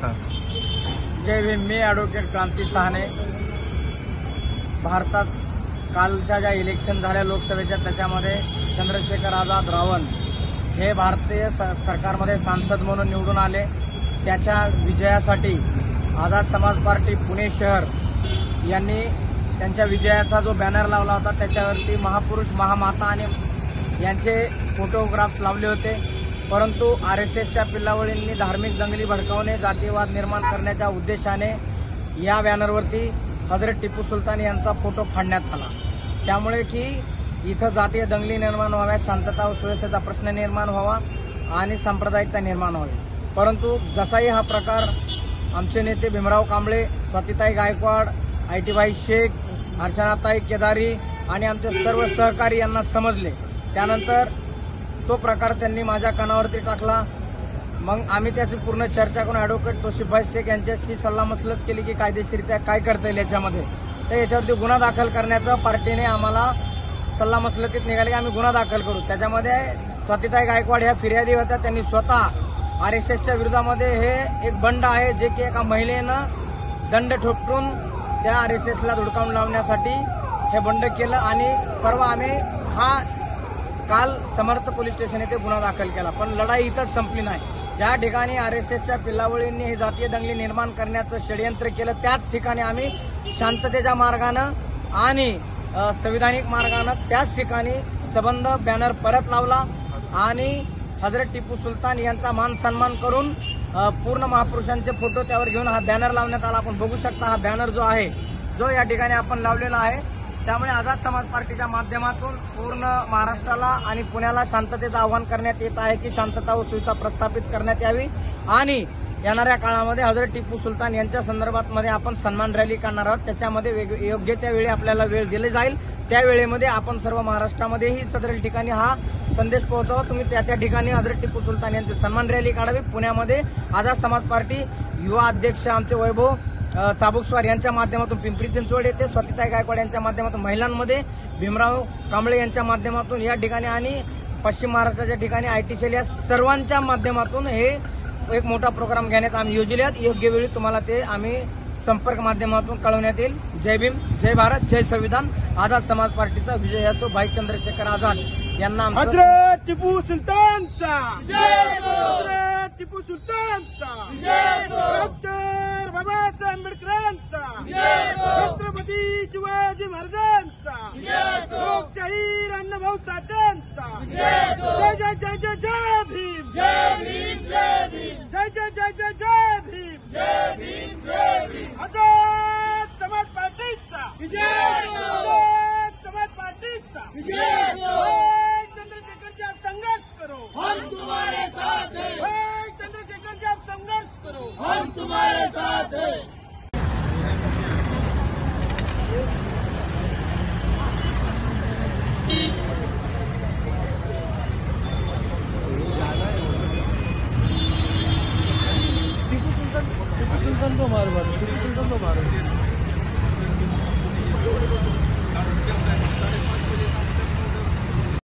जय भीम. मी advocate क्रांती सहाने. भारतात कालच्या ज्या इलेक्शन झाल्या लोकसभेच्या त्याच्यामध्ये चंद्रशेखर आझाद रावण हे भारतीय सरकारमध्ये सांसद म्हणून निवडून आले. त्याच्या विजयासाठी आझाद समाज पार्टी पुणे शहर यांनी त्यांच्या विजयाचा जो बॅनर लावला होता त्याच्यावरती महापुरुष महामाता आणि यांचे फोटोग्राफ्स लावले होते. परंतु आरएसएसच्या पिल्लावळींनी धार्मिक दंगली भडकावणे, जातीयवाद निर्माण करण्याच्या उद्देशाने या बॅनरवरती हजरत टिपू सुलतान यांचा फोटो फाडण्यात आला. त्यामुळे की इथं जातीय दंगली निर्माण व्हाव्या, शांतता व सुव्यवस्थेचा प्रश्न निर्माण व्हावा आणि सांप्रदायिकता निर्माण व्हावी. परंतु जसाही हा प्रकार आमचे नेते भीमराव कांबळे, स्वातीताई गायकवाड, आयटीभाई शेख, अर्चनाताई केदारी आणि आमचे सर्व सहकारी यांना समजले, त्यानंतर तो प्रकार त्यांनी माझ्या कानावरती टाकला. मग आम्ही त्याची पूर्ण चर्चा करून ॲडव्होकेट तौसिफभाई शेख यांच्याशी सल्लामसलत केली की कायदेशीरित्या काय करता येईल याच्यामध्ये. तर याच्यावरती गुन्हा दाखल करण्याचं पार्टीने आम्हाला सल्लामसलतीत निघाले की आम्ही गुन्हा दाखल करू. त्याच्यामध्ये स्वातीताई गायकवाड ह्या फिर्यादी होत्या. त्यांनी स्वतः आरएसएसच्या विरोधामध्ये हे एक बंड आहे जे की एका महिलेनं दंड ठोकून त्या आरएसएसला धुडकावून लावण्यासाठी हे बंड केलं. आणि परवा आम्ही काल समर्थ पोलीस स्टेशन येथे गुन्हा दाखल केला. पण लढाई इथंच संपली नाही. ज्या ठिकाणी आरएसएसच्या पिल्लावळींनी हे जातीय दंगली निर्माण करण्याचं षडयंत्र केलं त्याच ठिकाणी आम्ही शांततेच्या मार्गानं आणि संविधानिक मार्गानं त्याच ठिकाणी सबंध बॅनर परत लावला आणि हजरत टिपू सुलतान यांचा मान सन्मान करून पूर्ण महापुरुषांचे फोटो त्यावर घेऊन हा बॅनर लावण्यात आला. आपण बघू शकता हा बॅनर जो आहे जो या ठिकाणी आपण लावलेला आहे. त्यामुळे आझाद समाज पार्टीच्या माध्यमातून पूर्ण महाराष्ट्राला आणि पुण्याला शांततेचं आवाहन करण्यात येत आहे की शांतता व सुविधा प्रस्थापित करण्यात यावी आणि येणाऱ्या काळामध्ये हजरत टिपू सुलतान यांच्या संदर्भात मध्ये आपण सन्मान रॅली करणार आहोत. त्याच्यामध्ये योग्य त्यावेळी आपल्याला वेळ दिली जाईल. त्या वेळेमध्ये आपण सर्व महाराष्ट्रामध्येही सदर ठिकाणी हा संदेश पोहोचवा. तुम्ही त्या ठिकाणी हजरत टिपू सुलतान यांची सन्मान रॅली काढावी. पुण्यामध्ये आझाद समाज पार्टी युवा अध्यक्ष आमचे वैभव चाबुकस्वार यांच्या माध्यमातून पिंपरी चिंचवड येथे, स्वातीताई गायकवाड यांच्या माध्यमातून महिलांमध्ये, भीमराव कांबळे यांच्या माध्यमातून या ठिकाणी आणि पश्चिम महाराष्ट्राच्या ठिकाणी आयटी सेल या सर्वांच्या माध्यमातून हे एक मोठा प्रोग्राम घेण्यात आम्ही योजल्यात. योग्य वेळी तुम्हाला ते आम्ही संपर्क माध्यमातून कळवण्यात येईल. जय भीम, जय भारत, जय संविधान. आझाद समाज पार्टीचा विजय असो. भाई चंद्रशेखर आझाद यांना हजरत टिपू सुलतानचा हजरत टिपू सुलतानचा डॉक्टर बाबासाहेब आंबेडकरांचा छत्रपती शिवाजी महाराजांचा लोकशाहीर अण्णाभाऊ साठेंचा जय जय जय जय जय भीम, जय भीम, जय भीम, जय जय जय जय जय भीम, जय भीम, जय भीम. आझाद समाज पार्टीचा विजय, आझाद समाज पार्टीचा विजय. चंद्रशेखर जी आप संघर्ष करो, हम तुम्हारे साथ हैं. चंद्रशेखर जी आप संघर्ष करो, हम तुम्हारे साथ हैं. टिपू सुलतान को मारो, टिपू सुलतान को मारो.